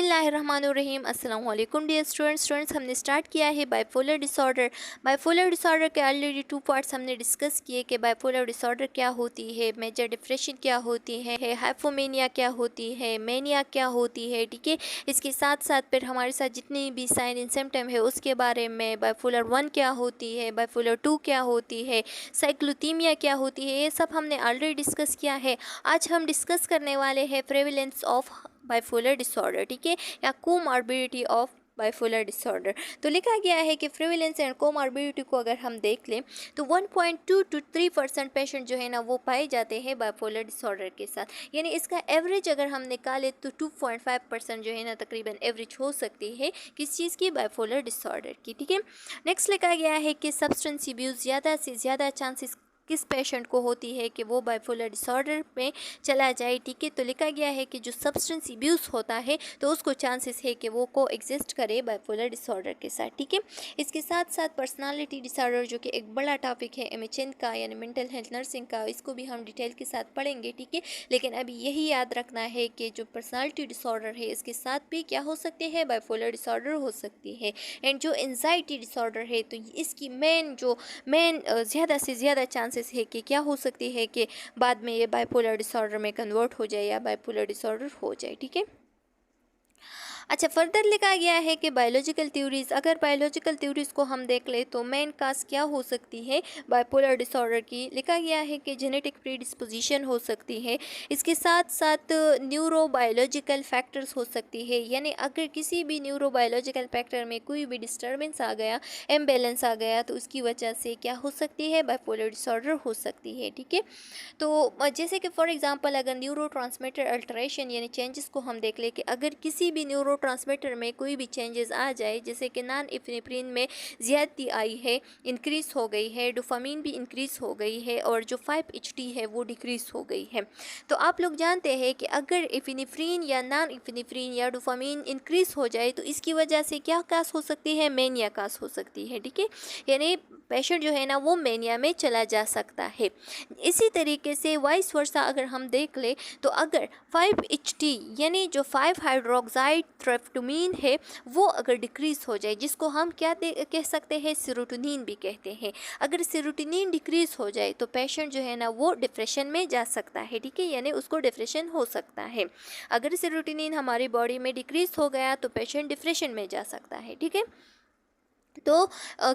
बिस्मिल्लाहिर्रहमानुर्रहीम। अस्सलाम वालेकुम dear students हमने स्टार्ट किया है बाइपोलर डिसऑर्डर। बाइपोलर डिसऑर्डर के ऑलरेडी 2 पार्ट्स हमने डिस्कस किए कि बाइपोलर डिसऑर्डर क्या होती है, मेजर डिप्रेशन क्या होती है, हाइपोमेनिया क्या होती है, मेनिया क्या होती है। ठीक है, इसके साथ साथ फिर हमारे साथ जितनी भी साइन एंड सिम्टम है उसके बारे में, बाइपोलर 1 क्या होती है, बाइपोलर 2 क्या होती है, साइक्लोथीमिया क्या होती है, ये सब हमने ऑलरेडी डिस्कस किया है। आज हम डिस्कस करने वाले हैं प्रेवलेंस ऑफ बाइपोलर डिसऑर्डर, ठीक है, या कोमॉर्बिडिटी ऑफ बाइपोलर डिसऑर्डर। तो लिखा गया है कि प्रेवलेंस एंड कोमॉर्बिडिटी को अगर हम देख लें तो 1.2 to 3% पेशेंट जो है ना वो पाए जाते हैं बाइपोलर डिसऑर्डर के साथ, यानी इसका एवरेज अगर हम निकालें तो 2.5% जो है ना तकरीबन एवरेज हो सकती है किस चीज़ की, बाइपोलर डिसऑर्डर की। ठीक है, नेक्स्ट लिखा गया है कि सब्सटेंस अब्यूज़ ज़्यादा से ज़्यादा चांसेस किस पेशेंट को होती है कि वो बाइपोलर डिसऑर्डर में चला जाए। ठीक है, तो लिखा गया है कि जो सब्सटेंस अब्यूज़ होता है तो उसको चांसेस है कि वो को एग्जिस्ट करे बाइपोलर डिसऑर्डर के साथ। ठीक है, इसके साथ साथ पर्सनालिटी डिसऑर्डर जो कि एक बड़ा टॉपिक है एमएचएन का, यानी मेंटल हेल्थ नर्सिंग का, इसको भी हम डिटेल के साथ पढ़ेंगे। ठीक है, लेकिन अभी यही याद रखना है कि जो पर्सनालिटी डिसऑर्डर है इसके साथ भी क्या हो सकते हैं, बाइपोलर डिसऑर्डर हो सकती है। एंड जो एंजाइटी डिसऑर्डर है तो इसकी मेन ज़्यादा से ज़्यादा चांसेस है कि क्या हो सकती है कि बाद में ये बाइपोलर डिसऑर्डर में कन्वर्ट हो जाए या बाइपोलर डिसऑर्डर हो जाए। ठीक है, अच्छा, फर्दर लिखा गया है कि बायोलॉजिकल थ्योरीज, अगर बायोलॉजिकल थ्योरीज को हम देख ले तो मेन काज क्या हो सकती है बाइपोलर डिसऑर्डर की। लिखा गया है कि जेनेटिक प्रीडिस्पोजिशन हो सकती है, इसके साथ साथ न्यूरोबायोलॉजिकल फैक्टर्स हो सकती है, यानी अगर किसी भी न्यूरोबायोलॉजिकल फैक्टर में कोई भी डिस्टर्बेंस आ गया, इम्बैलेंस आ गया, तो उसकी वजह से क्या हो सकती है, बाइपोलर डिसऑर्डर हो सकती है। ठीक है, तो जैसे कि फॉर एग्जांपल अगर न्यूरो ट्रांसमीटर अल्टरेशन यानी चेंजेस को हम देख ले कि अगर किसी भी न्यूरो ट्रांसमीटर में कोई भी चेंजेस आ जाए, जैसे कि नॉन एपिनेफ्रिन में ज़्यादती आई है, इंक्रीज़ हो गई है, डोपामिन भी इंक्रीज़ हो गई है, और जो 5-HT है वो डिक्रीज़ हो गई है। तो आप लोग जानते हैं कि अगर एपिनेफ्रिन या नॉन एपिनेफ्रिन या डोपामिन इंक्रीज़ हो जाए तो इसकी वजह से क्या कास हो सकती है, मेनिया कास हो सकती है। ठीक है, यानी पेशेंट जो है ना वो मेनिया में चला जा सकता है। इसी तरीके से वाइस वर्सा अगर हम देख ले तो अगर 5-HT यानी जो 5-हाइड्रोक्साइड ट्रिप्टोमीन है वो अगर डिक्रीज़ हो जाए, जिसको हम क्या कह सकते हैं, सेरोटोनिन भी कहते हैं, अगर सेरोटोनिन डिक्रीज़ हो जाए तो पेशेंट जो है ना वो डिप्रेशन में जा सकता है। ठीक है, यानी उसको डिप्रेशन हो सकता है। अगर सेरोटोनिन हमारी बॉडी में डिक्रीज़ हो गया तो पेशेंट डिप्रेशन में जा सकता है। ठीक है, तो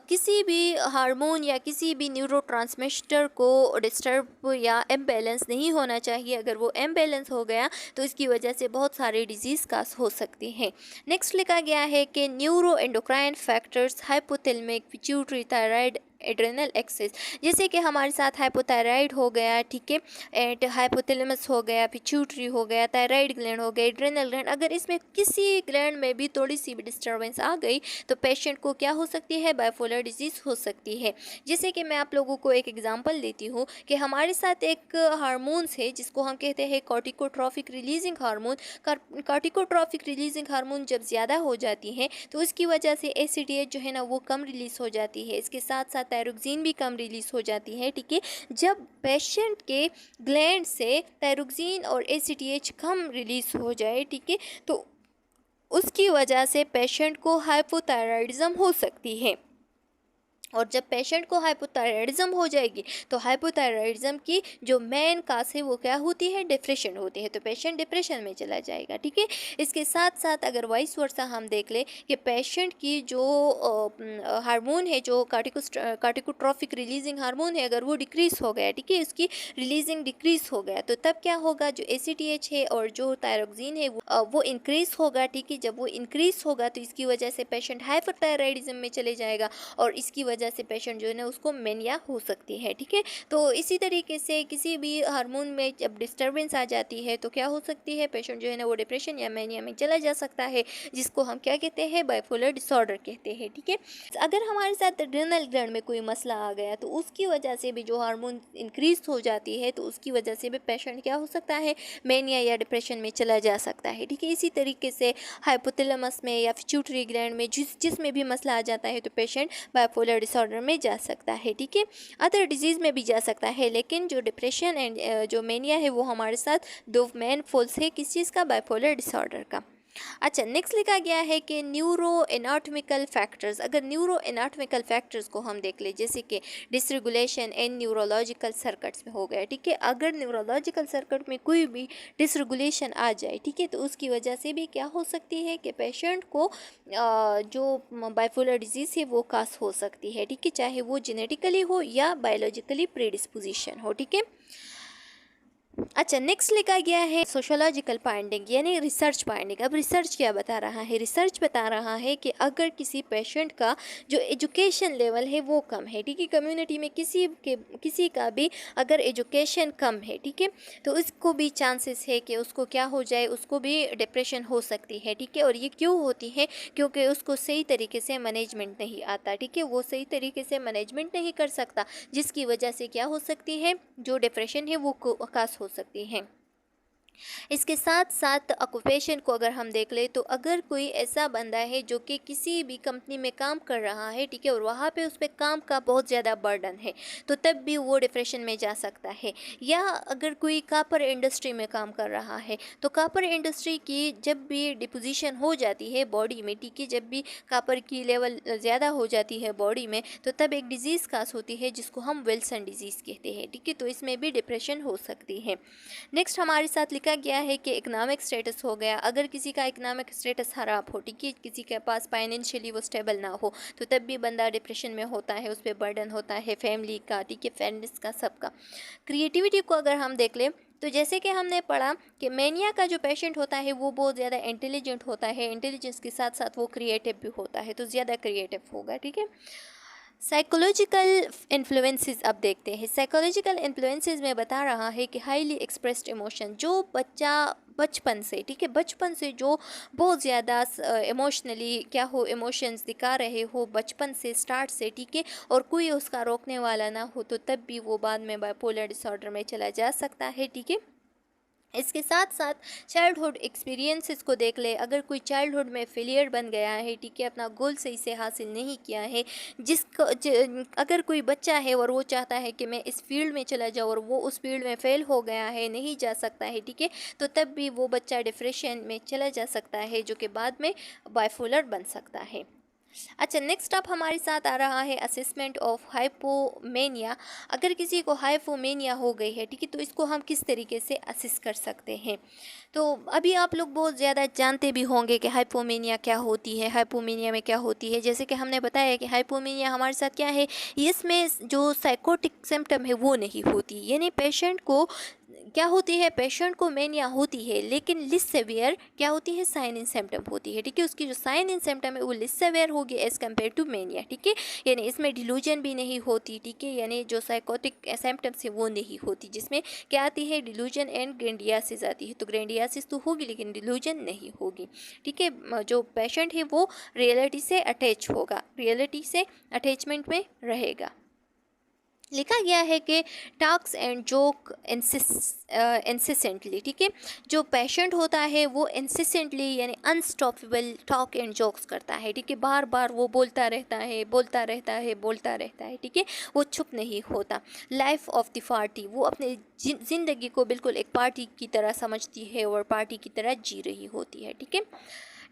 किसी भी हार्मोन या किसी भी न्यूरोट्रांसमीटर को डिस्टर्ब या इम्बैलेंस नहीं होना चाहिए। अगर वो इम्बैलेंस हो गया तो इसकी वजह से बहुत सारे डिजीज़ का हो सकती हैं। नेक्स्ट लिखा गया है कि neuro endocrine factors, hypothalamic, pituitary, thyroid, adrenal axis, जैसे कि हमारे साथ हाइपोथायराइड हो गया, ठीक है, एंड हाइपोथैलेमस हो गया, पिट्यूटरी हो गया, थायराइड ग्लैंड हो गया, एड्रेनल ग्लैंड, अगर इसमें किसी ग्लैंड में भी थोड़ी सी भी डिस्टर्बेंस आ गई तो पेशेंट को क्या हो सकती है, बाइपोलर डिजीज़ हो सकती है। जैसे कि मैं आप लोगों को एक एग्जांपल देती हूँ कि हमारे साथ एक हार्मोन्स है जिसको हम कहते हैं कॉर्टिकोट्रॉफिक रिलीजिंग हार्मोन। कॉर्टिकोट्रॉफिक रिलीजिंग हार्मोन जब ज़्यादा हो जाती है तो उसकी वजह से एसीटीएच जो है ना वो कम रिलीज़ हो जाती है, इसके साथ साथ थायरोक्सिन भी कम रिलीज़ हो जाती है। ठीक है, जब पेशेंट के ग्लैंड से थायरोक्सिन और एसीटीएच कम रिलीज़ हो जाए, ठीक है, तो उसकी वजह से पेशेंट को हाइपोथायराइडिज्म हो सकती है। और जब पेशेंट को हाइपोथायराइडिज्म हो जाएगी तो हाइपोथायराइडिज्म की जो मेन काज है वो क्या होती है, डिप्रेशन होती है, तो पेशेंट डिप्रेशन में चला जाएगा। ठीक है, इसके साथ साथ अगर वाइस वर्सा हम देख ले कि पेशेंट की जो हार्मोन है, जो कार्टिकोट्रॉफिक रिलीजिंग हार्मोन है, अगर वो डिक्रीज़ हो गया, ठीक है, उसकी रिलीजिंग डिक्रीज़ हो गया, तो तब क्या होगा, जो एसीटीएच है और जो थायरोक्सिन है वो इंक्रीज़ होगा। ठीक है, जब वो इंक्रीज़ होगा तो इसकी वजह से पेशेंट हाइपोथायराइडिज्म में चले जाएगा और इसकी वजह से पेशेंट जो है ना उसको मेनिया हो सकती है। ठीक है, तो इसी तरीके से किसी भी हार्मोन में जब डिस्टर्बेंस आ जाती है तो क्या हो सकती है, पेशेंट जो है ना वो डिप्रेशन या मेनिया में चला जा सकता है, जिसको हम क्या कहते हैं, बाइपोलर डिसऑर्डर कहते हैं। ठीक है, अगर हमारे साथ एड्रेनल ग्लैंड में कोई मसला आ गया तो उसकी वजह से भी जो हार्मोन इंक्रीज हो जाती है तो उसकी वजह से भी पेशेंट क्या हो सकता है, मेनिया या डिप्रेशन में चला जा सकता है। ठीक है, इसी तरीके से हाइपोथैलेमस में या पिट्यूटरी ग्लैंड में जिसमें भी मसला आ जाता है तो पेशेंट बाइपोलर डिसऑर्डर में जा सकता है। ठीक है, अदर डिजीज़ में भी जा सकता है, लेकिन जो डिप्रेशन एंड जो मेनिया है वो हमारे साथ दो मेन फॉल्स है किस चीज़ का, बाइपोलर डिसऑर्डर का। अच्छा, नेक्स्ट लिखा गया है कि न्यूरो एनाटॉमिकल फैक्टर्स। अगर न्यूरो एनाटॉमिकल फैक्टर्स को हम देख ले, जैसे कि डिसरेगुलेशन इन न्यूरोलॉजिकल सर्किट्स में हो गया, ठीक है। अगर न्यूरोलॉजिकल सर्किट में कोई भी डिसरेगुलेशन आ जाए, ठीक है, तो उसकी वजह से भी क्या हो सकती है कि पेशेंट को जो बाइपोलर डिजीज़ है वो कास हो सकती है, ठीक है, चाहे वो जेनेटिकली हो या बायोलॉजिकली प्रीडिस्पोजिशन हो, ठीक है। अच्छा, नेक्स्ट लिखा गया है सोशोलॉजिकल फाइंडिंग, यानी रिसर्च फाइंडिंग। अब रिसर्च क्या बता रहा है? रिसर्च बता रहा है कि अगर किसी पेशेंट का जो एजुकेशन लेवल है वो कम है, ठीक है, कम्युनिटी में किसी का भी अगर एजुकेशन कम है, ठीक है, तो उसको भी चांसेस है कि उसको क्या हो जाए, उसको भी डिप्रेशन हो सकती है, ठीक है। और ये क्यों होती है? क्योंकि उसको सही तरीके से मैनेजमेंट नहीं आता, ठीक है, वो सही तरीके से मैनेजमेंट नहीं कर सकता, जिसकी वजह से क्या हो सकती है, जो डिप्रेशन है वो कास हो सकती है। इसके साथ साथ ऑक्यूपेशन को अगर हम देख ले, तो अगर कोई ऐसा बंदा है जो कि किसी भी कंपनी में काम कर रहा है, ठीक है, और वहाँ पे उस पर काम का बहुत ज़्यादा बर्डन है, तो तब भी वो डिप्रेशन में जा सकता है। या अगर कोई कापर इंडस्ट्री में काम कर रहा है, तो कापर इंडस्ट्री की जब भी डिपोजिशन हो जाती है बॉडी में, ठीक है, जब भी कापर की लेवल ज़्यादा हो जाती है बॉडी में, तो तब एक डिजीज़ कास होती है जिसको हम विल्सन डिजीज़ कहते हैं, ठीक है, तो इसमें भी डिप्रेशन हो सकती है। नेक्स्ट हमारे साथ लिखा गया है कि इकोनॉमिक स्टेटस हो गया। अगर किसी का इकोनॉमिक स्टेटस ख़राब हो, ठीक है, किसी के पास फाइनेंशियली वो स्टेबल ना हो, तो तब भी बंदा डिप्रेशन में होता है, उस पर बर्डन होता है फैमिली का, ठीक है, फ्रेंड्स का, सबका। क्रिएटिविटी को अगर हम देख लें, तो जैसे कि हमने पढ़ा कि मेनिया का जो पेशेंट होता है वो बहुत ज़्यादा इंटेलिजेंट होता है, इंटेलिजेंस के साथ साथ वो क्रिएटिव भी होता है, तो ज़्यादा क्रिएटिव होगा, ठीक है। साइकोलॉजिकल इन्फ्लुएंसेस अब देखते हैं। साइकोलॉजिकल इन्फ्लुएंसेस में बता रहा है कि हाईली एक्सप्रेस्ड इमोशन, जो बच्चा बचपन से, ठीक है, बचपन से जो बहुत ज़्यादा इमोशनली क्या हो, इमोशंस दिखा रहे हो बचपन से, स्टार्ट से, ठीक है, और कोई उसका रोकने वाला ना हो, तो तब भी वो बाद में बाइपोलर डिसऑर्डर में चला जा सकता है, ठीक है। इसके साथ साथ चाइल्डहुड एक्सपीरियंसेस को देख ले। अगर कोई चाइल्डहुड में फेलियर बन गया है, ठीक है, अपना गोल सही से हासिल नहीं किया है, अगर कोई बच्चा है और वो चाहता है कि मैं इस फील्ड में चला जाऊँ और वो उस फील्ड में फेल हो गया है, नहीं जा सकता है, ठीक है, तो तब भी वो बच्चा डिप्रेशन में चला जा सकता है, जो कि बाद में बाइपोलर बन सकता है। अच्छा, नेक्स्ट अप हमारे साथ आ रहा है असेसमेंट ऑफ हाइपोमेनिया। अगर किसी को हाइपोमेनिया हो गई है, ठीक है, तो इसको हम किस तरीके से असेस कर सकते हैं? तो अभी आप लोग बहुत ज़्यादा जानते भी होंगे कि हाइपोमेनिया क्या होती है, हाइपोमेनिया में क्या होती है। जैसे कि हमने बताया कि हाइपोमेनिया हमारे साथ क्या है, इसमें जो साइकोटिक सिम्टम है वो नहीं होती, यानी पेशेंट को क्या होती है, पेशेंट को मेनिया होती है, लेकिन लिस सेवियर क्या होती है, साइन इन सिम्टम होती है, ठीक है, उसकी जो साइन इन सिम्टम है वो लिस सेवियर होगी एज कम्पेयर टू मेनिया, ठीक है, यानी इसमें डिलूजन भी नहीं होती, ठीक है, यानी जो साइकोटिक सिम्टम्स है वो नहीं होती, जिसमें क्या आती है, डिलूजन एंड ग्रेंडियासिस आती है। तो ग्रेंडियासिस तो होगी लेकिन डिलूजन नहीं होगी, ठीक है। जो पेशेंट है वो रियलिटी से अटैच होगा, रियलिटी से अटैचमेंट में रहेगा। लिखा गया है कि टॉक्स एंड जोक इंसिस्टेंटली, ठीक है, जो पेशेंट होता है वो इंसिस्टेंटली यानी अनस्टॉपेबल टॉक एंड जोक्स करता है, ठीक है, बार बार वो बोलता रहता है, बोलता रहता है, बोलता रहता है, ठीक है, वो चुप नहीं होता। लाइफ ऑफ द पार्टी, वो अपने ज़िंदगी को बिल्कुल एक पार्टी की तरह समझती है और पार्टी की तरह जी रही होती है, ठीक है।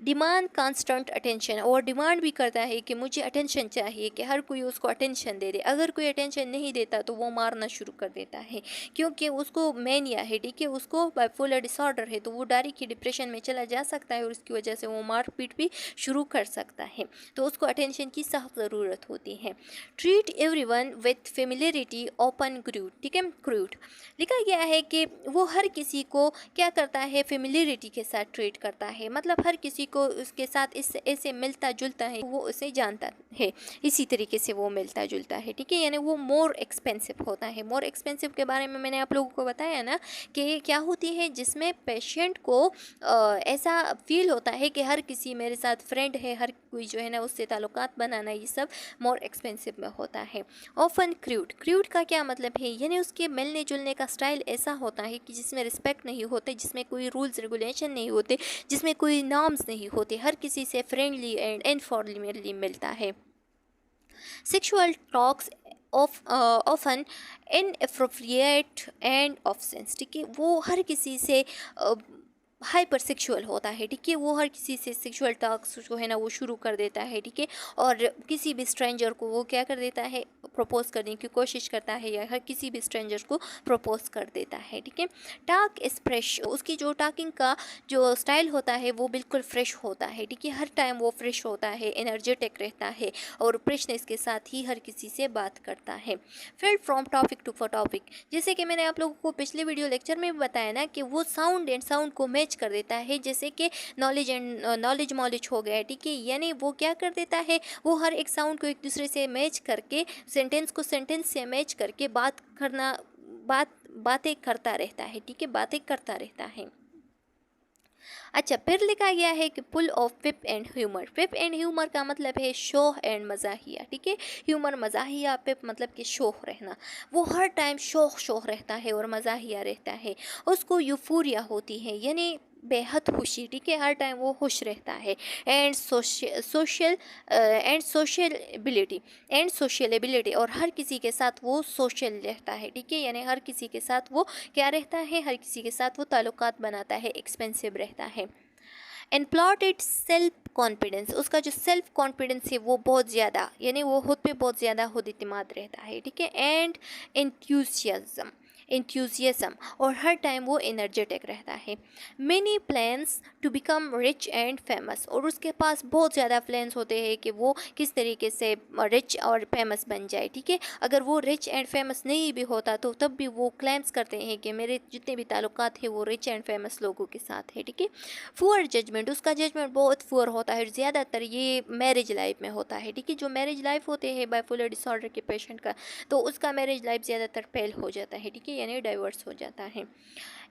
डिमांड कांस्टेंट अटेंशन, और डिमांड भी करता है कि मुझे अटेंशन चाहिए, कि हर कोई उसको अटेंशन दे दे। अगर कोई अटेंशन नहीं देता तो वो मारना शुरू कर देता है, क्योंकि उसको मैनिया है, ठीक है, उसको बाइपोलर डिसऑर्डर है, तो वो डायरेक्ट ही डिप्रेशन में चला जा सकता है और उसकी वजह से वो मारपीट भी शुरू कर सकता है। तो उसको अटेंशन की सख्त ज़रूरत होती है। Treat everyone with familiarity open crude, ठीक है, क्रूड लिखा गया है कि वो हर किसी को क्या करता है, फेमिलियरिटी के साथ ट्रीट करता है, मतलब हर किसी को उसके साथ इस ऐसे मिलता जुलता है, वो उसे जानता है, इसी तरीके से वो मिलता जुलता है, ठीक है, यानी वो मोर एक्सपेंसिव होता है। मोर एक्सपेंसिव के बारे में मैंने आप लोगों को बताया ना कि क्या होती है, जिसमें पेशेंट को ऐसा फील होता है कि हर किसी मेरे साथ फ्रेंड है, हर कोई जो है ना उससे ताल्लुकात बनाना, ये सब मोर एक्सपेंसिव में होता है। ऑफन क्रूड, क्रूड का क्या मतलब है, यानी उसके मिलने जुलने का स्टाइल ऐसा होता है कि जिसमें रिस्पेक्ट नहीं होते, जिसमें कोई रूल्स रेगुलेशन नहीं होते, जिसमें कोई नॉर्म्स नहीं होते, हर किसी से फ्रेंडली एंड इनफॉर्मली मिलता है। Sexual talks often inappropriate and offence, ठीक है, वो हर किसी से हाइपर सेक्सुअल होता है, ठीक है। वो हर किसी से सेक्सुअल टॉक्स जो है ना वो शुरू कर देता है, ठीक है। और किसी भी स्ट्रेंजर को वो क्या कर देता है, प्रपोज करने की कोशिश करता है, या हर किसी भी स्ट्रेंजर को प्रपोज कर देता है, ठीक है। टॉक इज फ्रेश, उसकी जो टॉकिंग का जो स्टाइल होता है वो बिल्कुल फ्रेश होता है, ठीक है। हर टाइम वो फ्रेश होता है, एनर्जेटिक रहता है और फ्रेशनेस के साथ ही हर किसी से बात करता है। फिर from topic to for topic, जैसे कि मैंने आप लोगों को पिछले वीडियो लेक्चर में भी बताया ना कि वो साउंड एंड साउंड को मैच कर देता है, जैसे कि नॉलेज एंड नॉलेज हो गया, ठीक है। यानी वो क्या कर देता है, वो हर एक साउंड को एक दूसरे से मैच करके, सेंटेंस को सेंटेंस से मैच करके बातें करता रहता है, ठीक है, बातें करता रहता है। अच्छा, फिर लिखा गया है कि full of pip and humour. Pip and humour का मतलब है शो एंड मजाहिया, ठीक है। ह्यूमर मजाहिया, पिप मतलब कि शोह रहना। वो हर टाइम शोह रहता है और मजाहिया रहता है। उसको यूफोरिया होती है, यानी बेहद खुशी, ठीक है। हर टाइम वो खुश रहता है। एंड सोशलिबिलिटी और हर किसी के साथ वो सोशल रहता है, ठीक है। यानी हर किसी के साथ वो क्या रहता है, हर किसी के साथ वो ताल्लुकात बनाता है, एक्सपेंसिव रहता है। एंड प्लॉटेड सेल्फ कॉन्फिडेंस, उसका जो सेल्फ कॉन्फिडेंस है वो बहुत ज़्यादा, यानी वो खुद पे बहुत ज़्यादा खुद इत्मीनान रहता है, ठीक है। एंड इंथ्यूजियाज्म और हर टाइम वो एनर्जेटिक रहता है। Many plans to become rich and famous, और उसके पास बहुत ज़्यादा प्लान्स होते हैं कि वो किस तरीके से रिच और फेमस बन जाए, ठीक है। अगर वो रिच एंड फेमस नहीं भी होता तो तब भी वो क्लेम्स करते हैं कि मेरे जितने भी ताल्लुकात हैं वो रिच एंड फेमस लोगों के साथ है, ठीक है। पुअर जजमेंट, उसका जजमेंट बहुत पुअर होता है, ज़्यादातर ये मैरिज लाइफ में होता है, ठीक है। जो मैरिज लाइफ होते हैं बाइपोलर डिसऑर्डर के पेशेंट का, तो उसका मैरिज लाइफ ज़्यादातर फेल हो जाता है, ठीक है, यानी डाइवर्स हो जाता है।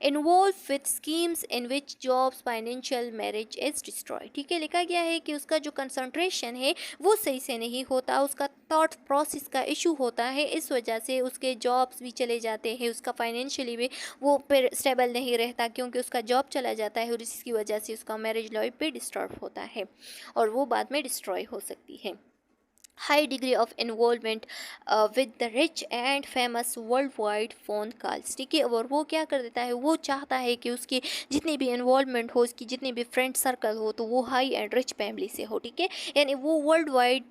Involve with schemes in which jobs financial marriage is destroy, ठीक है। लिखा गया है कि उसका जो कंसंट्रेशन है वो सही से नहीं होता, उसका थॉट प्रोसेस का इशू होता है, इस वजह से उसके जॉब्स भी चले जाते हैं, उसका फाइनेंशियली भी वो फिर स्टेबल नहीं रहता, क्योंकि उसका जॉब चला जाता है और इसकी वजह से उसका मैरिज लाइफ भी डिस्टर्ब होता है और वो बाद में डिस्ट्रॉय हो सकती है। High degree of involvement with the rich and famous world wide phone calls, ठीक है। और वो क्या कर देता है, वो चाहता है कि उसकी जितनी भी इन्वॉल्वमेंट हो, उसकी जितनी भी फ्रेंड सर्कल हो, तो वो हाई एंड रिच फैमिली से हो, ठीक है। यानी वो वर्ल्ड वाइड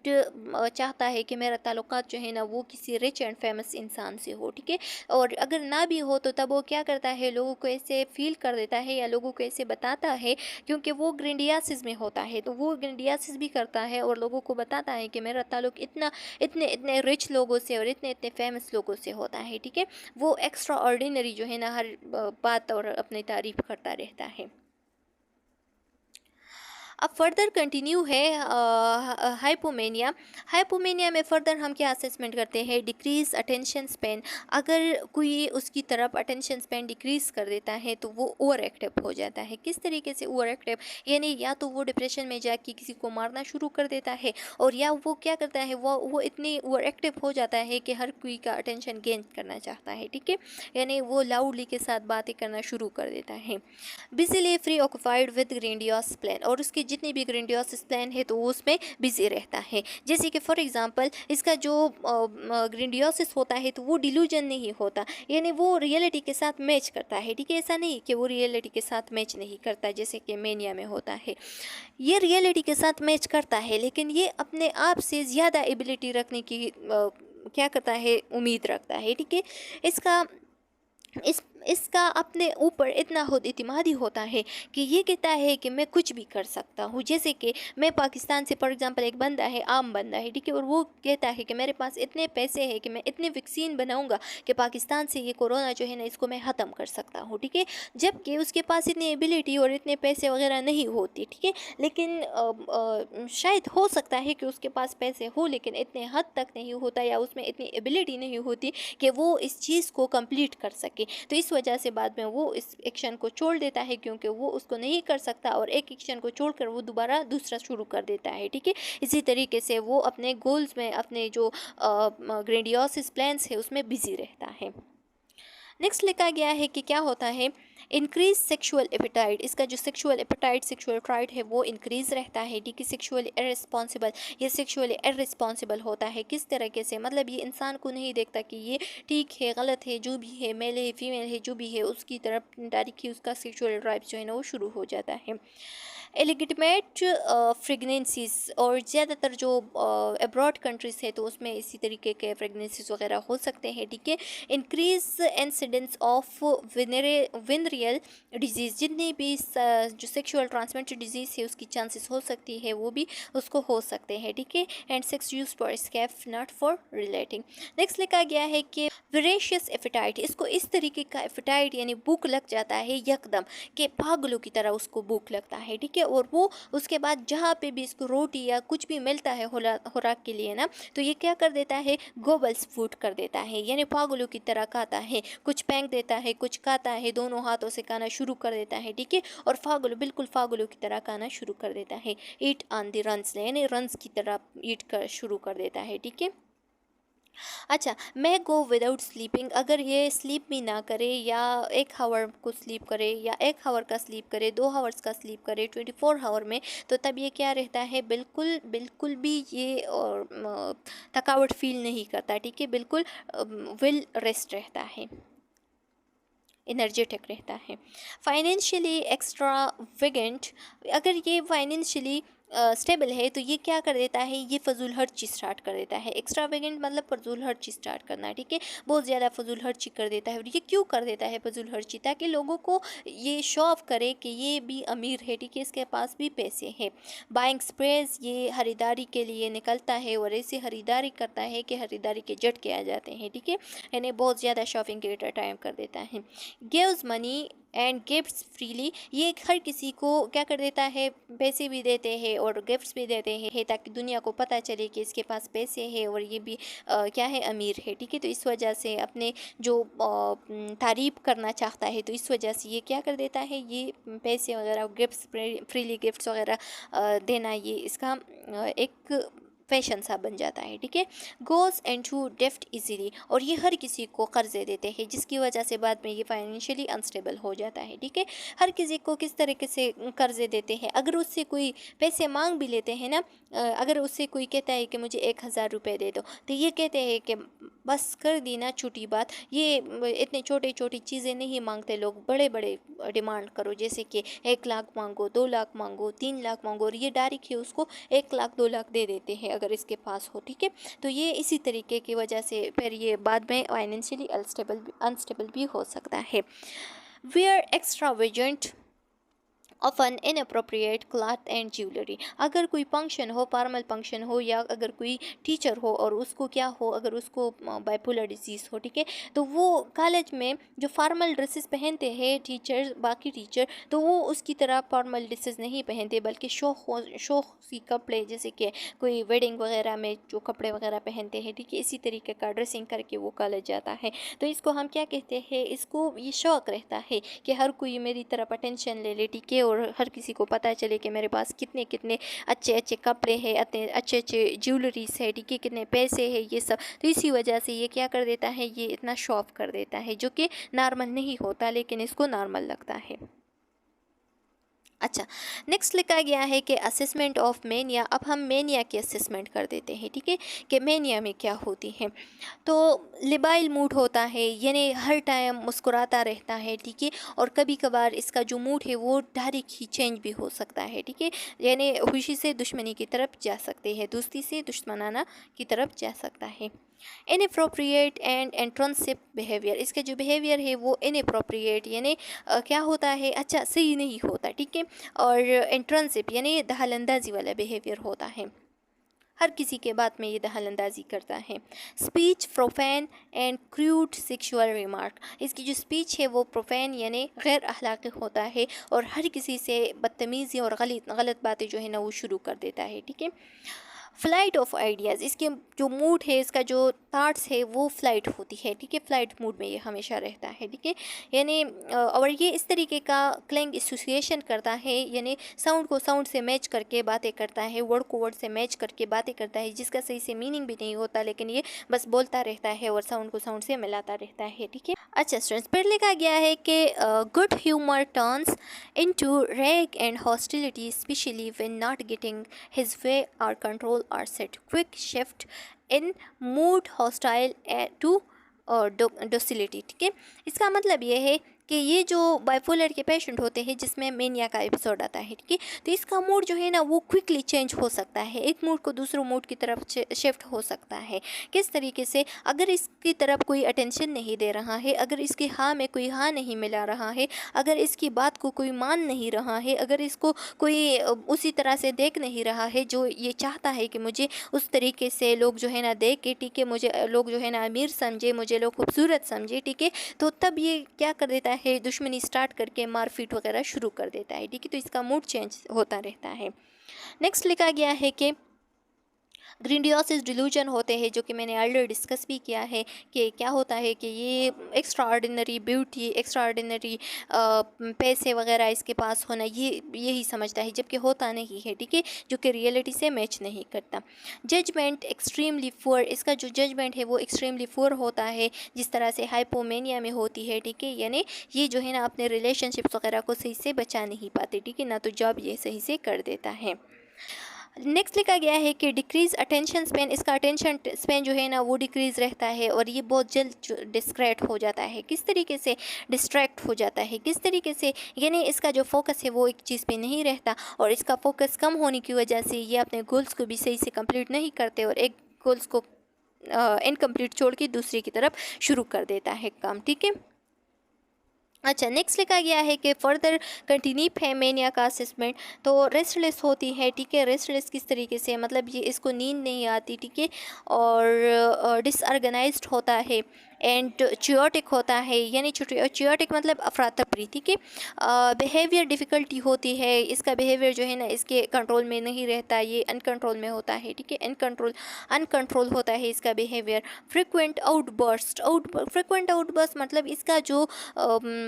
चाहता है कि मेरा ताल्लुकात जो है ना वो किसी रिच एंड फेमस इंसान से हो, ठीक है। और अगर ना भी हो तो तब वो क्या करता है, लोगों को ऐसे फील कर देता है या लोगों को ऐसे बताता है, क्योंकि वो ग्रेंडियासिस में होता है, तो वो ग्रेंडियासिस भी करता है और लोगों को बताता है कि मेरा ताल्लुक इतने इतने रिच लोगों से और इतने इतने फेमस लोगों से होता है, ठीक है। वो एक्स्ट्रा ऑर्डिनरी जो है ना हर बात और अपनी तारीफ करता रहता है। अब फर्दर कंटिन्यू है हाइपोमेनिया। हाइपोमेनिया में फर्दर हम क्या असेसमेंट करते हैं, डिक्रीज अटेंशन स्पेन। अगर कोई उसकी तरफ अटेंशन स्पेन डिक्रीज कर देता है तो वो ओवर एक्टिव हो जाता है। किस तरीके से ओवर एक्टिव, यानी या तो वो डिप्रेशन में जाके किसी को मारना शुरू कर देता है, और या वो क्या करता है, वो इतनी ओवर एक्टिव हो जाता है कि हर कोई का अटेंशन गेन करना चाहता है, ठीक है। यानी वो लाउडली के साथ बातें करना शुरू कर देता है। बिजीली फ्री ऑक्यूपाइड विद ग्रेंडियस प्लान, और उसके जितने भी ग्रेंडियस प्लान है तो वो उसमें बिजी रहता है। जैसे कि फॉर एग्जांपल इसका जो ग्रेंडियसिस होता है तो वो डिल्यूजन नहीं होता, यानी वो रियलिटी के साथ मैच करता है, ठीक है। ऐसा नहीं कि वो रियलिटी के साथ मैच नहीं करता जैसे कि मेनिया में होता है, ये रियलिटी के साथ मैच करता है, लेकिन ये अपने आप से ज़्यादा एबिलिटी रखने की क्या करता है, उम्मीद रखता है, ठीक है। इसका इसका अपने ऊपर इतना खुद इत्मीनान होता है कि ये कहता है कि मैं कुछ भी कर सकता हूँ। जैसे कि मैं पाकिस्तान से फॉर एग्जांपल एक बंदा है, आम बंदा है, ठीक है, और वो कहता है कि मेरे पास इतने पैसे हैं कि मैं इतने वैक्सीन बनाऊंगा कि पाकिस्तान से ये कोरोना जो है ना इसको मैं ख़त्म कर सकता हूँ, ठीक है। जबकि उसके पास इतनी एबिलिटी और इतने पैसे वगैरह नहीं होती, ठीक है। लेकिन शायद हो सकता है कि उसके पास पैसे हो लेकिन इतने हद तक नहीं होता, या उसमें इतनी एबिलिटी नहीं होती कि वो इस चीज़ को कंप्लीट कर सके। तो इस वजह से बाद में वो इस एक्शन को छोड़ देता है, क्योंकि वो उसको नहीं कर सकता और एक एक्शन को छोड़कर वो दोबारा दूसरा शुरू कर देता है, ठीक है। इसी तरीके से वो अपने गोल्स में, अपने जो ग्रेंडियोसिस प्लान्स है उसमें बिजी रहता है। नेक्स्ट लिखा गया है कि क्या होता है, इंक्रीज सेक्सुअल एपेटाइट। इसका जो सेक्सुअल एपेटाइट, सेक्सुअल ट्राइट है वो इंक्रीज रहता है। ठीक है, सेक्सुअली इररिस्पॉन्सिबल, ये सेक्सुअली इररिस्पॉन्सिबल होता है। किस तरीके से, मतलब ये इंसान को नहीं देखता कि ये ठीक है गलत है, जो भी है, मेल है फीमेल है, जो भी है, उसकी तरफ डायरेक्ट ही उसका सेक्सुअल ड्राइव जो है ना वो शुरू हो जाता है। एलिगिटमेट प्रेगनेंसीज, और ज़्यादातर जो अब्रॉड कंट्रीज़ है तो उसमें इसी तरीके के प्रेगनेंसीज वगैरह हो सकते हैं। ठीक है, इंक्रीज इंसिडेंस ऑफ विनरियल डिजीज़, जितनी भी जो सेक्सुअल ट्रांसमिटेड डिजीज़ है उसकी चांसेस हो सकती है वो भी उसको हो सकते हैं। ठीक है, and sex use for scrap not for relating. Next लिखा गया है कि वेरेशियस एपेटाइट, इसको इस तरीके का एपेटाइट यानी भूख लग जाता है यकदम कि पागलों की तरह उसको भूख लगता है। ठीक है, और वो उसके बाद जहाँ पे भी इसको रोटी या कुछ भी मिलता है खुराक के लिए ना, तो ये क्या कर देता है, गोबल्स फूड कर देता है, यानी पागलों की तरह खाता है, कुछ फेंक देता है, कुछ खाता है, दोनों हाथों से खाना शुरू कर देता है। ठीक है, और बिल्कुल पागलों की तरह खाना शुरू कर देता है। ईट ऑन द रन्स, यानी रन्स की तरह ईट कर शुरू कर देता है। ठीक है, अच्छा, मैं गो विदाउट स्लीपिंग, अगर ये स्लीप भी ना करे या 1 आवर को स्लीप करे या 1 आवर का स्लीप करे, 2 आवर्स का स्लीप करे 24 आवर में, तो तब ये क्या रहता है, बिल्कुल बिल्कुल भी ये थकावट फील नहीं करता। ठीक है, बिल्कुल वेल रेस्ट रहता है, एनर्जेटिक रहता है। फाइनेंशियली एक्स्ट्रा वेगेंट, अगर ये फाइनेंशियली स्टेबल है तो ये क्या कर देता है, ये फजूल खर्ची स्टार्ट कर देता है। एक्स्ट्रा वेगेंट मतलब फजूल खर्ची स्टार्ट करना। ठीक है, बहुत ज़्यादा फजूल खर्ची कर देता है। और ये क्यों कर देता है फजूल खर्ची, ताकि लोगों को ये शो ऑफ करे कि ये भी अमीर है। ठीक है, इसके पास भी पैसे हैं। बाइंग स्प्रेज, ये खरीदारी के लिए निकलता है और ऐसी खरीदारी करता है कि खरीदारी के झटके आ जाते हैं। ठीक है, यानी बहुत ज़्यादा शॉपिंग के टाइम कर देता है। Gives money and gifts freely, ये हर किसी को क्या कर देता है, पैसे भी देते हैं और गिफ्ट्स भी देते हैं, ताकि दुनिया को पता चले कि इसके पास पैसे हैं और ये भी क्या है, अमीर है। ठीक है, तो इस वजह से अपने जो तारीफ करना चाहता है तो इस वजह से ये क्या कर देता है, ये पैसे वगैरह, गिफ्ट्स, फ्रीली गिफ्ट्स वगैरह देना, ये इसका एक फैशन सा बन जाता है। ठीक है, गोज एंड टू डेफ्ट इजीली, और ये हर किसी को कर्जे देते हैं, जिसकी वजह से बाद में ये फाइनेंशियली अनस्टेबल हो जाता है। ठीक है, हर किसी को किस तरीके से कर्जे देते हैं, अगर उससे कोई पैसे मांग भी लेते हैं ना, अगर उससे कोई कहता है कि मुझे 1000 रुपये दे दो, तो ये कहते हैं कि बस कर दी ना छोटी बात, ये इतने छोटे छोटी चीज़ें नहीं मांगते लोग, बड़े बड़े डिमांड करो, जैसे कि 1 लाख मांगो, 2 लाख मांगो, 3 लाख मांगो, और ये डायरेक्ट ही उसको 1 लाख 2 लाख दे देते हैं अगर इसके पास हो। ठीक है, तो ये इसी तरीके की वजह से फिर ये बाद में फाइनेंशियली अनस्टेबल भी हो सकता है। Wear extravagant often inappropriate cloth and jewellery, अगर कोई फंक्शन हो, फॉर्मल फंक्शन हो, या अगर कोई टीचर हो और उसको क्या हो, अगर उसको बाइपोलर डिजीज़ हो, ठीक है, तो वो कॉलेज में जो फॉर्मल ड्रेसेस पहनते हैं टीचर्स, बाकी टीचर, तो वो उसकी तरह फॉर्मल ड्रेसेस नहीं पहनते, बल्कि शोखी कपड़े, जैसे कि कोई वेडिंग वगैरह में जो कपड़े वगैरह पहनते हैं, ठीक है, इसी तरीके का ड्रेसिंग करके वो कॉलेज जाता है। तो इसको हम क्या कहते हैं, इसको ये शौक़ रहता है कि हर कोई मेरी तरफ अटेंशन ले ले। ठीक है, और हर किसी को पता चले कि मेरे पास कितने कितने अच्छे अच्छे कपड़े हैं, अच्छे अच्छे ज्वेलरीज है, ठीक है, कितने पैसे हैं, ये सब। तो इसी वजह से ये क्या कर देता है, ये इतना शो ऑफ कर देता है, जो कि नॉर्मल नहीं होता, लेकिन इसको नॉर्मल लगता है। अच्छा, नेक्स्ट लिखा गया है कि असेसमेंट ऑफ मेनिया। अब हम मेनिया की असेसमेंट कर देते हैं। ठीक है, कि मेनिया में क्या होती है। तो लिबाइल मूड होता है, यानी हर टाइम मुस्कुराता रहता है। ठीक है, और कभी कभार इसका जो मूड है वो डायरेक्ट ही चेंज भी हो सकता है। ठीक है, यानी खुशी से दुश्मनी की तरफ जा सकते हैं, दोस्ती से दुश्मनाना की तरफ जा सकता है। इनअप्रोप्रिएट एंड एंट्रंसिप बिहेवियर, इसका जो बिहेवियर है वो इनअप्रोप्रिएट यानी क्या होता है, अच्छा सही नहीं होता। ठीक है, और एंट्रंसिप यानी दखलंदाजी वाला बिहेवियर होता है, हर किसी के बात में ये दखलंदाजी करता है। Speech profane and crude sexual remark, इसकी जो स्पीच है वो प्रोफेन यानी गैर अखलाकी होता है, और हर किसी से बदतमीज़ी और गलत बातें जो है ना वो शुरू कर देता है। ठीक है, फ्लाइट ऑफ आइडियाज़, इसके जो मूड है, इसका जो थाट्स है वो फ्लाइट होती है, ठीक है, फ्लाइट मूड में ये हमेशा रहता है, ठीक है। यानी और ये इस तरीके का क्लैंग एसोसिएशन करता है, यानी साउंड को साउंड से मैच करके बातें करता है, वर्ड को वर्ड से मैच करके बातें करता है, जिसका सही से मीनिंग भी नहीं होता, लेकिन ये बस बोलता रहता है और साउंड को साउंड से मिलाता रहता है, ठीक है। अच्छा स्टूडेंट्स, फिर लिखा गया है कि good humour turns into rage and hostility, specially when not getting his way और कंट्रोल और set quick shift in mood hostile to docility, ठीक है। इसका मतलब ये है कि ये जो बाइपोलर के पेशेंट होते हैं जिसमें मेनिया का एपिसोड आता है, ठीक है, तो इसका मूड जो है ना वो क्विकली चेंज हो सकता है, एक मूड को दूसरे मूड की तरफ शिफ्ट हो सकता है। किस तरीके से? अगर इसकी तरफ कोई अटेंशन नहीं दे रहा है, अगर इसकी हाँ में कोई हाँ नहीं मिला रहा है, अगर इसकी बात को कोई मान नहीं रहा है, अगर इसको कोई उसी तरह से देख नहीं रहा है जो ये चाहता है कि मुझे उस तरीके से लोग जो है ना देख के, ठीक है, मुझे लोग जो है ना अमीर समझे, मुझे लोग खूबसूरत समझे, ठीक है, तो तब ये क्या कर देता है, दुश्मनी स्टार्ट करके मारपीट वगैरह शुरू कर देता है, ठीक है। तो इसका मूड चेंज होता रहता है। नेक्स्ट लिखा गया है कि ग्रेंडियोसिस डिल्यूजन होते हैं, जो कि मैंने अर्लियर डिस्कस भी किया है कि क्या होता है कि ये extra ordinary beauty, extra ordinary पैसे वगैरह इसके पास होना, ये यही समझता है, जबकि होता नहीं है, ठीक है, जो कि रियलिटी से मैच नहीं करता। जजमेंट एक्सट्रीमली पुअर, इसका जो जजमेंट है वो एक्सट्रीमली पुअर होता है, जिस तरह से हाइपोमेनिया में होती है, ठीक है, यानी ये जो है ना अपने रिलेशनशिप्स वगैरह को सही से बचा नहीं पाते, ठीक है, ना तो जॉब ये सही से कर देता है। नेक्स्ट लिखा गया है कि डिक्रीज अटेंशन स्पेन, इसका अटेंशन स्पेन जो है ना वो डिक्रीज रहता है और ये बहुत जल्द डिस्ट्रैक्ट हो जाता है। किस तरीके से डिस्ट्रैक्ट हो जाता है, किस तरीके से, यानी इसका जो फोकस है वो एक चीज़ पे नहीं रहता और इसका फोकस कम होने की वजह से ये अपने गोल्स को भी सही से कंप्लीट नहीं करते और एक गोल्स को इनकम्प्लीट छोड़ के दूसरी की तरफ शुरू कर देता है काम, ठीक है। अच्छा, नेक्स्ट लिखा गया है कि फर्दर कंटिन्यू है मेनिया का असेसमेंट, तो रेस्टलेस होती है, ठीक है। रेस्टलेस किस तरीके से, मतलब ये इसको नींद नहीं आती, ठीक है, और डिसऑर्गेनाइज्ड होता है एंड चियोटिक होता है, यानी चियोटिक मतलब अफरा तफरी, ठीक है। बिहेवियर डिफ़िकल्टी होती है, इसका बिहेवियर जो है ना इसके कंट्रोल में नहीं रहता, ये अनकंट्रोल में होता है, ठीक है, अनकंट्रोल होता है इसका बिहेवियर। फ्रिक्वेंट आउटबर्स्ट मतलब इसका जो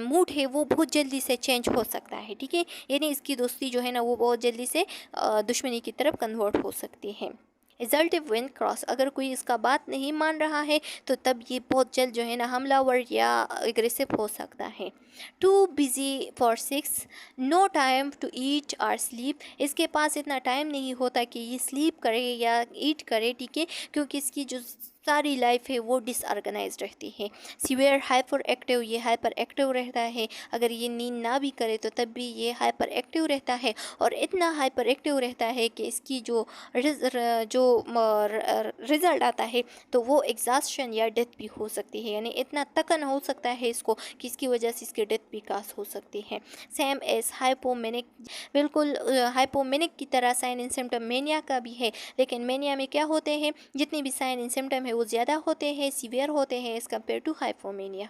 मूड है वो बहुत जल्दी से चेंज हो सकता है, ठीक है, यानी इसकी दोस्ती जो है ना वो बहुत जल्दी से दुश्मनी की तरफ कन्वर्ट हो सकती है। रिजल्टिव विन क्रॉस, अगर कोई इसका बात नहीं मान रहा है तो तब ये बहुत जल्द जो है ना हमलावर या एग्रेसिव हो सकता है। Too busy for sex, no time to eat और स्लीप, इसके पास इतना टाइम नहीं होता कि ये स्लीप करे या ईट करे, ठीक है, क्योंकि इसकी जो सारी लाइफ है वो डिसऑर्गेनाइज रहती है। सीवियर हाइपर एक्टिव, ये हाइपर एक्टिव रहता है, अगर ये नींद ना भी करे तो तब भी ये हाइपर एक्टिव रहता है और इतना हाइपर एक्टिव रहता है कि इसकी जो रिज़ल्ट आता है तो वो एग्जॉस्शन या डेथ भी हो सकती है, यानी इतना थकन हो सकता है इसको कि इसकी वजह से इसकी डेथ भी कास हो सकती है। सेम एज हाइपोमेनिक, बिल्कुल हाइपोमेनिक की तरह साइन एंड सिम्टम मेनिया का भी है, लेकिन मेनिया में क्या होते हैं, जितने भी साइन एंड सिम्टम है वो ज़्यादा होते हैं, सीवियर होते हैं एज़ कम्पेयर टू हाइपोमेनिया।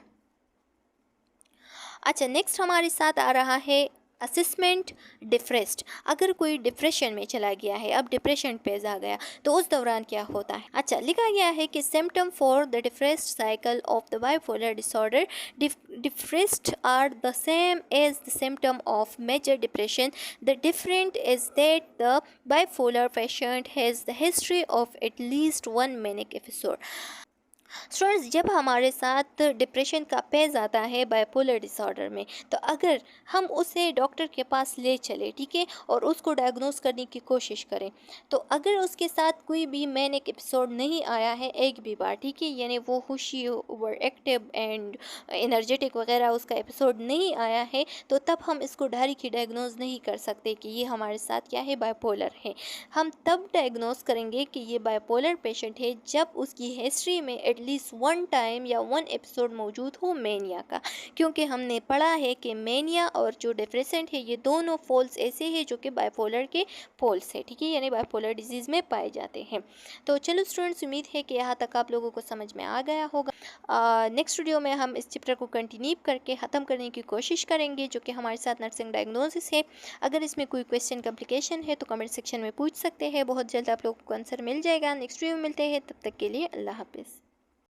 अच्छा, नेक्स्ट हमारे साथ आ रहा है असेसमेंट डिप्रेस्ड, अगर कोई डिप्रेशन में चला गया है, अब डिप्रेशन पेज आ गया तो उस दौरान क्या होता है। अच्छा, लिखा गया है कि symptom for the depressed cycle of the bipolar disorder, depressed are the same as the symptom of major depression, the different is that the bipolar patient has the history of at least one manic episode. Students, जब हमारे साथ depression का page आता है bipolar disorder में, तो अगर हम उसे डॉक्टर के पास ले चले, ठीक है, और उसको डायग्नोस करने की कोशिश करें, तो अगर उसके साथ कोई भी मैनिक एपिसोड नहीं आया है एक भी बार, ठीक है, यानी वो खुशी ओवर एक्टिव एंड एनर्जेटिक वगैरह उसका एपिसोड नहीं आया है, तो तब हम इसको डायरेक्टली डायग्नोस नहीं कर सकते कि ये हमारे साथ क्या है, बाइपोलर है। हम तब डायग्नोस करेंगे कि ये बाइपोलर पेशेंट है जब उसकी हिस्ट्री में एटलीस्ट वन टाइम या वन एपिसोड मौजूद हो मेनिया का, क्योंकि हमने पढ़ा है कि मेनिया और जो डिप्रेशन है ये दोनों फॉल्स ऐसे हैं जो कि बाइपोलर के फॉल्स है, ठीक है, यानी बाइपोलर डिजीज़ में पाए जाते हैं। तो चलो स्टूडेंट्स, उम्मीद है कि यहाँ तक आप लोगों को समझ में आ गया होगा। नेक्स्ट वीडियो में हम इस चैप्टर को कंटिन्यू करके ख़त्म करने की कोशिश करेंगे, जो कि हमारे साथ नर्सिंग डायग्नोसिस है। अगर इसमें कोई क्वेश्चन कम्प्लिकेशन है तो कमेंट सेक्शन में पूछ सकते हैं, बहुत जल्द आप लोगों को आंसर मिल जाएगा। नेक्स्ट वीडियो में मिलते हैं, तब तक के लिए अल्लाह हाफिज़।